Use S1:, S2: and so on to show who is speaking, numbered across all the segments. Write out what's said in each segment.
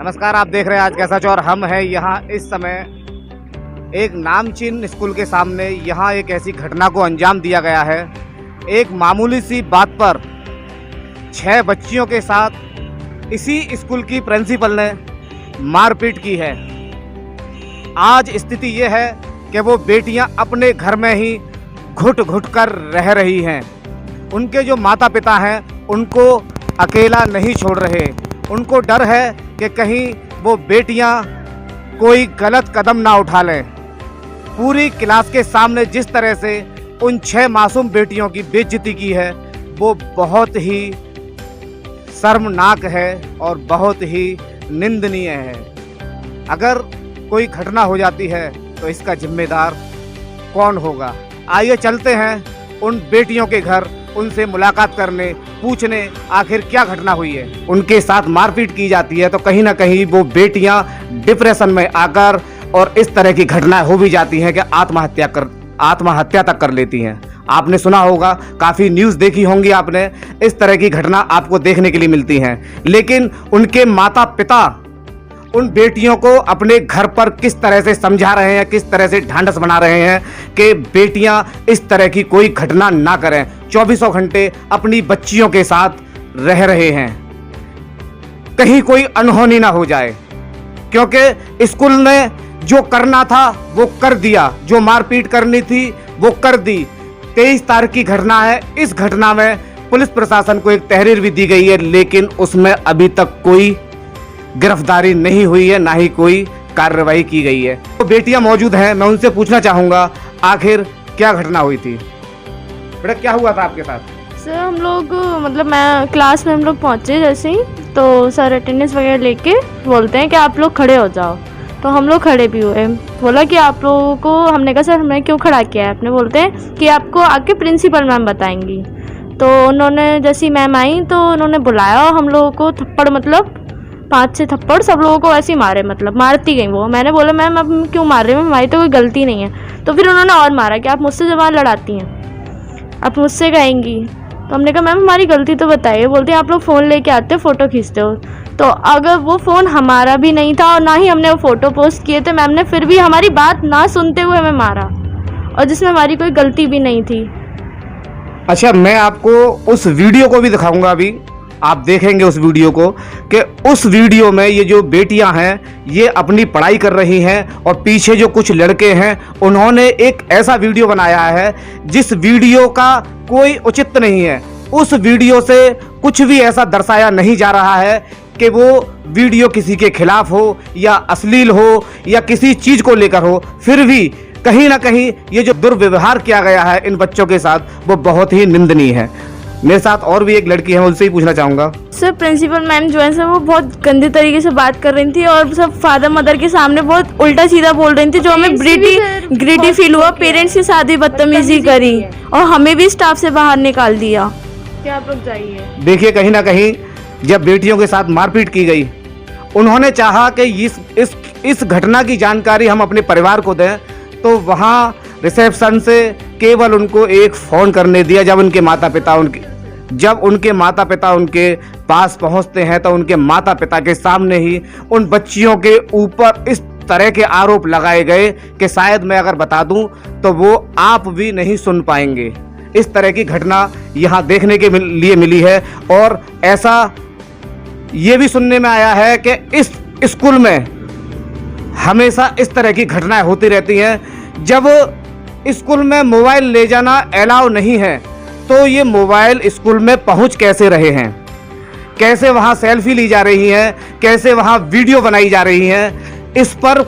S1: नमस्कार, आप देख रहे हैं आज कैसा चौर। हम हैं यहाँ इस समय एक नामचीन स्कूल के सामने। यहाँ एक ऐसी घटना को अंजाम दिया गया है। एक मामूली सी बात पर 6 बच्चियों के साथ इसी स्कूल की प्रिंसिपल ने मारपीट की है। आज स्थिति ये है कि वो बेटियां अपने घर में ही घुट घुट कर रह रही हैं। उनके जो माता पिता हैं उनको अकेला नहीं छोड़ रहे। उनको डर है कि कहीं वो बेटियां कोई गलत कदम ना उठा लें। पूरी क्लास के सामने जिस तरह से उन 6 मासूम बेटियों की बेइज्जती की है वो बहुत ही शर्मनाक है और बहुत ही निंदनीय है। अगर कोई घटना हो जाती है तो इसका जिम्मेदार कौन होगा? आइए चलते हैं उन बेटियों के घर, उनसे मुलाकात करने, पूछने आखिर क्या घटना हुई है। उनके साथ मारपीट की जाती है तो कहीं ना कहीं वो बेटियां डिप्रेशन में आकर और इस तरह की घटनाएं हो भी जाती हैं कि आत्महत्या तक कर लेती हैं। आपने सुना होगा, काफ़ी न्यूज़ देखी होंगी आपने, इस तरह की घटना आपको देखने के लिए मिलती हैं। लेकिन उनके माता पिता उन बेटियों को अपने घर पर किस तरह से समझा रहे हैं, किस तरह से ढांढस बना रहे हैं कि बेटियां इस तरह की कोई घटना ना करें। 24 घंटे अपनी बच्चियों के साथ रह रहे हैं, कहीं कोई अनहोनी ना हो जाए। क्योंकि स्कूल ने जो करना था वो कर दिया, जो मारपीट करनी थी वो कर दी। 23 तारीख की घटना है। इस घटना में पुलिस प्रशासन को एक तहरीर भी दी गई है, लेकिन उसमें अभी तक कोई गिरफ्तारी नहीं हुई है, ना ही कोई कार्रवाई की गई है। तो बेटियां मौजूद हैं, मैं उनसे पूछना चाहूँगा आखिर क्या घटना हुई थी। बेटा, क्या हुआ था आपके साथ?
S2: सर हम लोग मैं क्लास में हम लोग पहुँचे जैसे ही तो सर अटेंडेंस वगैरह लेके बोलते हैं कि आप लोग खड़े हो जाओ। तो हम लोग खड़े भी हुए। बोला कि आप लोगों को, हमने कहा सर हमने क्यों खड़ा किया है? आपने बोलते हैं कि आपको आके प्रिंसिपल मैम बताएंगी। तो उन्होंने जैसी मैम आई तो उन्होंने बुलाया और हम लोगों को थप्पड़, मतलब 5-6 थप्पड़ सब लोगों को ऐसे ही मारे, मतलब मारती गई वो। मैंने बोला मैम अब क्यों मार रहे हैं, हमारी तो कोई गलती नहीं है। तो फिर उन्होंने और मारा कि आप मुझसे जबान लड़ाती हैं, आप मुझसे कहेंगी। तो हमने कहा मैम हमारी गलती तो बताइए। बोलते हैं आप लोग फ़ोन लेके आते हो, फ़ोटो खींचते हो। तो अगर वो फ़ोन हमारा भी नहीं था और ना ही हमने वो फ़ोटो पोस्ट किए थे, मैम ने फिर भी हमारी बात ना सुनते हुए हमें मारा, और जिसमें हमारी कोई गलती भी नहीं थी।
S1: अच्छा, मैं आपको उस वीडियो को भी दिखाऊंगा। अभी आप देखेंगे उस वीडियो को कि उस वीडियो में ये जो बेटियां हैं ये अपनी पढ़ाई कर रही हैं और पीछे जो कुछ लड़के हैं उन्होंने एक ऐसा वीडियो बनाया है जिस वीडियो का कोई औचित्य नहीं है। उस वीडियो से कुछ भी ऐसा दर्शाया नहीं जा रहा है कि वो वीडियो किसी के खिलाफ हो या अश्लील हो या किसी चीज़ को लेकर हो। फिर भी कहीं ना कहीं ये जो दुर्व्यवहार किया गया है इन बच्चों के साथ वो बहुत ही निंदनीय है। मेरे साथ और भी एक लड़की है, उनसे ही पूछना चाहूँगा।
S2: सर प्रिंसिपल मैम जो है सर वो बहुत गंदे तरीके से बात कर रही थी और सब फादर मदर के सामने बहुत उल्टा सीधा बोल रही थी, जो हमें ग्रीटी फील हुआ। पेरेंट्स के साथ भी बदतमीजी करी और हमें भी स्टाफ से बाहर निकाल दिया कि आप लोग जाइए।
S1: देखिए, कहीं ना कहीं जब बेटियों के साथ मारपीट की गई, उन्होंने चाहा कि इस घटना की जानकारी हम अपने परिवार को दें, तो वहाँ रिसेप्शन से केवल उनको एक फ़ोन करने दिया। जब उनके माता पिता उनके पास पहुंचते हैं तो उनके माता पिता के सामने ही उन बच्चियों के ऊपर इस तरह के आरोप लगाए गए कि शायद मैं अगर बता दूं तो वो आप भी नहीं सुन पाएंगे। इस तरह की घटना यहाँ देखने के लिए मिली है। और ऐसा ये भी सुनने में आया है कि इस स्कूल में हमेशा इस तरह की घटनाएं होती रहती हैं। जब स्कूल में मोबाइल ले जाना अलाउ नहीं है तो ये मोबाइल स्कूल में पहुंच कैसे रहे हैं, कैसे वहां सेल्फी ली जा रही है, कैसे वहां वीडियो बनाई जा रही है, इस पर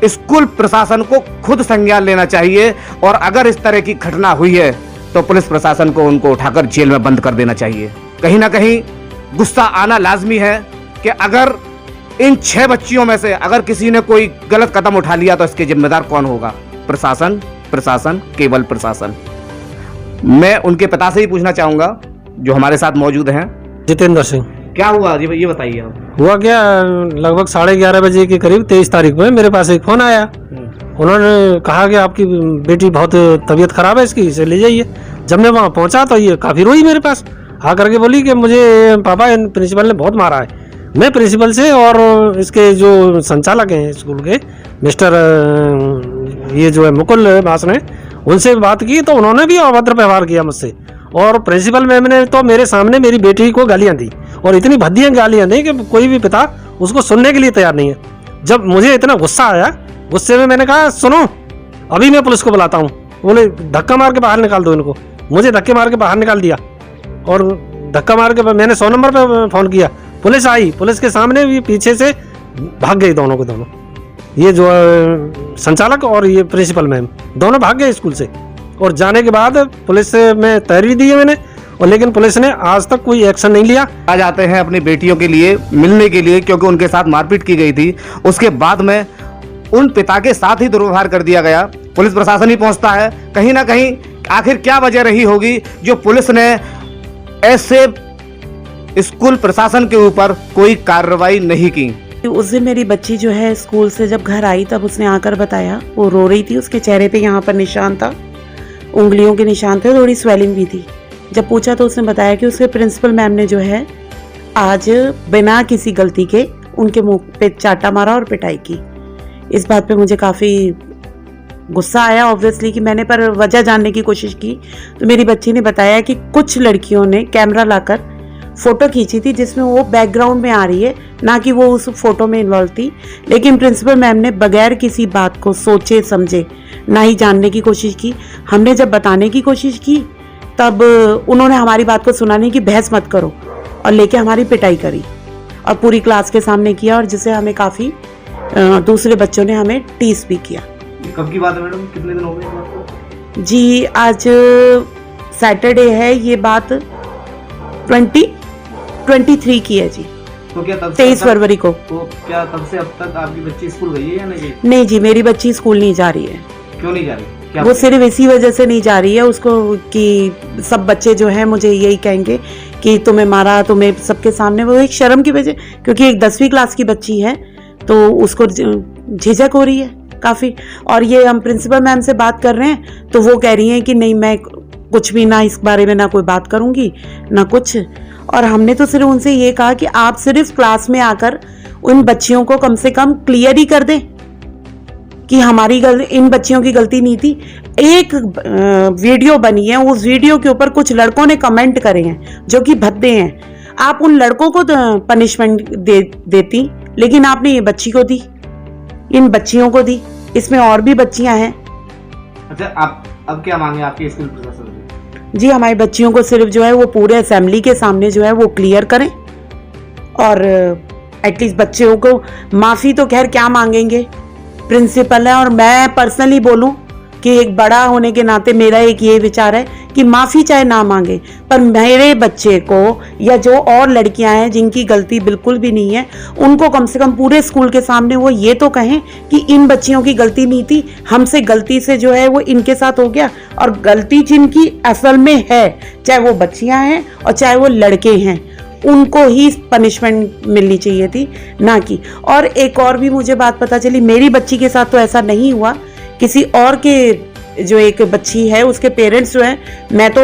S1: स्कूल प्रशासन को खुद संज्ञान लेना चाहिए। और अगर इस तरह की घटना हुई है तो पुलिस प्रशासन को उनको उठाकर जेल में बंद कर देना चाहिए। कहीं ना कहीं गुस्सा आना लाजमी है कि अगर इन 6 बच्चियों में से अगर किसी ने कोई गलत कदम उठा लिया तो इसके जिम्मेदार कौन होगा? प्रशासन, प्रशासन, केवल प्रशासन। मैं उनके पिता से ही पूछना चाहूंगा जो हमारे साथ मौजूद हैं।
S3: जितेंद्र सिंह।
S1: क्या हुआ ये बताइए आप।
S3: हुआ क्या, लगभग 11:30 बजे के करीब 23 तारीख में मेरे पास एक फ़ोन आया। उन्होंने कहा कि आपकी बेटी बहुत तबीयत ख़राब है, इसकी, इसे ले जाइए। जब मैं वहाँ पहुँचा तो ये काफ़ी रोई मेरे पास, आकर के बोली कि मुझे पापा प्रिंसिपल ने बहुत मारा है। मैं प्रिंसिपल से और इसके जो संचालक हैं स्कूल के मिस्टर ये जो है मुकुल बास ने उनसे बात की, तो उन्होंने भी अभद्र व्यवहार किया मुझसे। और प्रिंसिपल मैम ने तो मेरे सामने मेरी बेटी को गालियां दी, और इतनी भद्दी गालियां दी कि कोई भी पिता उसको सुनने के लिए तैयार नहीं है। जब मुझे इतना गुस्सा आया, गुस्से में मैंने कहा सुनो अभी मैं पुलिस को बुलाता हूँ। बोले धक्का मार के बाहर निकाल दो इनको। मुझे धक्के मार के बाहर निकाल दिया, और धक्का मार के मैंने 100 नंबर पे फ़ोन किया। पुलिस आई, पुलिस के सामने भी पीछे से भाग गई दोनों को दोनों, ये जो संचालक और ये प्रिंसिपल मैम दोनों भाग गए स्कूल से। और जाने के बाद पुलिस में तहरीर दी है मैंने, और लेकिन पुलिस ने आज तक कोई एक्शन नहीं लिया।
S1: आ जाते हैं अपनी बेटियों के लिए मिलने के लिए, क्योंकि उनके साथ मारपीट की गई थी। उसके बाद में उन पिता के साथ ही दुर्व्यवहार कर दिया गया। पुलिस प्रशासन ही पहुंचता है। कहीं ना कहीं आखिर क्या वजह रही होगी जो पुलिस ने ऐसे स्कूल प्रशासन के ऊपर कोई कार्रवाई नहीं की।
S4: उस दिन मेरी बच्ची जो है स्कूल से जब घर आई तब उसने आकर बताया, वो रो रही थी, उसके चेहरे पे यहाँ पर निशान था, उंगलियों के निशान थे, थोड़ी स्वेलिंग भी थी। जब पूछा तो उसने बताया कि उसके प्रिंसिपल मैम ने जो है आज बिना किसी गलती के उनके मुंह पे चाटा मारा और पिटाई की। इस बात पे मुझे काफ़ी गुस्सा आया ऑब्वियसली कि मैंने पर वजह जानने की कोशिश की तो मेरी बच्ची ने बताया कि कुछ लड़कियों ने कैमरा लाकर फ़ोटो खींची थी जिसमें वो बैकग्राउंड में आ रही है, ना कि वो उस फोटो में इन्वॉल्व थी। लेकिन प्रिंसिपल मैम ने बगैर किसी बात को सोचे समझे ना ही जानने की कोशिश की। हमने जब बताने की कोशिश की तब उन्होंने हमारी बात को सुनाने की बहस मत करो और लेके हमारी पिटाई करी और पूरी क्लास के सामने किया, और जिससे हमें काफ़ी दूसरे बच्चों ने हमें टीस भी किया।
S1: कब की बात है मैडम, कितने दिन हो गए आपको?
S4: जी आज सैटरडे है, ये बात 23 की है जी।
S1: तो क्या तब
S4: 23 फरवरी को।
S1: तो क्या तब से अब तक आपकी बच्ची स्कूल गई है या नहीं?
S4: नहीं जी, मेरी बच्ची स्कूल नहीं जा रही है।
S1: क्यों नहीं जा रही? क्या
S4: वो सिर्फ इसी वजह से नहीं जा रही है उसको कि सब बच्चे जो हैं मुझे यही कहेंगे कि तुम्हें मारा, तुम्हें सबके सामने। वो एक शर्म की वजह, क्योंकि एक 10वीं क्लास की बच्ची है तो उसको झिझक हो रही है काफ़ी। और ये हम प्रिंसिपल मैम से बात कर रहे हैं तो वो कह रही हैं कि नहीं मैं कुछ भी ना इस बारे में ना कोई बात करूँगी ना कुछ। और हमने तो सिर्फ उनसे ये कहा कि आप सिर्फ क्लास में आकर उन बच्चियों को कम से कम क्लियर ही कर दें कि हमारी इन बच्चियों की गलती नहीं थी। एक वीडियो बनी है, उस वीडियो के ऊपर कुछ लड़कों ने कमेंट करे हैं जो कि भद्दे हैं। आप उन लड़कों को पनिशमेंट देती, लेकिन आपने ये बच्ची को दी, इन बच्चियों को दी, इसमें और भी बच्चियां हैं।
S1: अच्छा, आप अब क्या मांगे आपके स्कूल प्रशासन से?
S4: जी हमारी बच्चियों को सिर्फ जो है वो पूरे असेंबली के सामने जो है वो क्लियर करें, और एटलीस्ट बच्चों को माफ़ी तो खैर क्या मांगेंगे, प्रिंसिपल है। और मैं पर्सनली बोलूं कि एक बड़ा होने के नाते मेरा एक ये विचार है कि माफ़ी चाहे ना मांगे, पर मेरे बच्चे को या जो और लड़कियां हैं जिनकी गलती बिल्कुल भी नहीं है उनको कम से कम पूरे स्कूल के सामने वो ये तो कहें कि इन बच्चियों की गलती नहीं थी, हमसे गलती से जो है वो इनके साथ हो गया। और गलती जिनकी असल में है, चाहे वो बच्चियां हैं और चाहे वो लड़के हैं, उनको ही पनिशमेंट मिलनी चाहिए थी, ना कि। और एक और भी मुझे बात पता चली, मेरी बच्ची के साथ तो ऐसा नहीं हुआ, किसी और के जो एक बच्ची है उसके पेरेंट्स जो हैं, मैं तो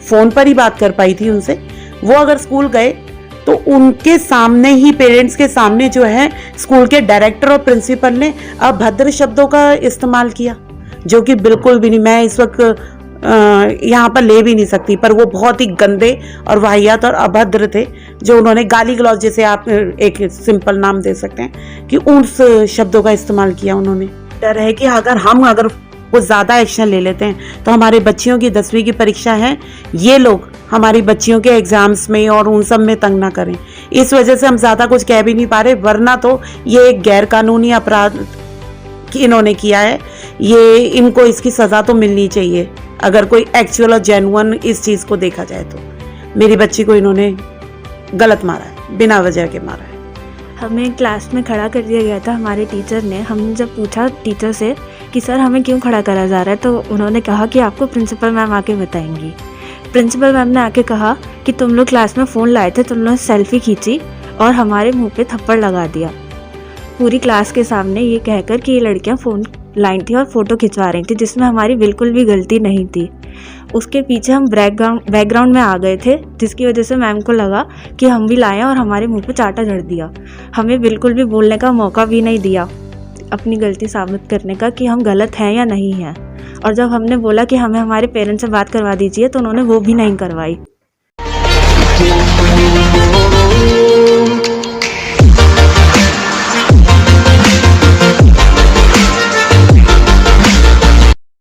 S4: फ़ोन पर ही बात कर पाई थी उनसे, वो अगर स्कूल गए तो उनके सामने ही, पेरेंट्स के सामने जो है स्कूल के डायरेक्टर और प्रिंसिपल ने अभद्र शब्दों का इस्तेमाल किया, जो कि बिल्कुल भी नहीं, मैं इस वक्त यहाँ पर ले भी नहीं सकती, पर वो बहुत ही गंदे और वाहियात और अभद्र थे जो उन्होंने गाली गलौज, जैसे आप एक सिंपल नाम दे सकते हैं, कि उस शब्दों का इस्तेमाल किया उन्होंने। डर है कि अगर वो ज़्यादा एक्शन ले लेते हैं तो हमारे बच्चियों की 10वीं की परीक्षा है, ये लोग हमारी बच्चियों के एग्ज़ाम्स में और उन सब में तंग ना करें। इस वजह से हम ज़्यादा कुछ कह भी नहीं पा रहे, वरना तो ये एक गैरकानूनी अपराध इन्होंने किया है, ये इनको इसकी सज़ा तो मिलनी चाहिए अगर कोई एक्चुअल और जेन्युइन इस चीज़ को देखा जाए तो। मेरी बच्ची को इन्होंने गलत मारा है, बिना वजह के मारा है।
S2: हमें क्लास में खड़ा कर दिया गया था हमारे टीचर ने। हमने जब पूछा टीचर से कि सर हमें क्यों खड़ा करा जा रहा है, तो उन्होंने कहा कि आपको प्रिंसिपल मैम आके बताएंगी। प्रिंसिपल मैम ने आके कहा कि तुम लोग क्लास में फ़ोन लाए थे, तुम लोग सेल्फी खींची और हमारे मुंह पे थप्पड़ लगा दिया पूरी क्लास के सामने, ये कहकर कि ये लड़कियां फ़ोन लाई थी और फ़ोटो खिंचवा रही थी, जिसमें हमारी बिल्कुल भी गलती नहीं थी। उसके पीछे हम बैकग्राउंड में आ गए थे, जिसकी वजह से मैम को लगा कि हम भी लाए और हमारे मुंह पे चाटा झड़ दिया। हमें बिल्कुल भी बोलने का मौका भी नहीं दिया अपनी गलती साबित करने का कि हम गलत हैं या नहीं हैं। और जब हमने बोला कि हमें हमारे पेरेंट्स से बात करवा दीजिए तो उन्होंने वो भी नहीं करवाई।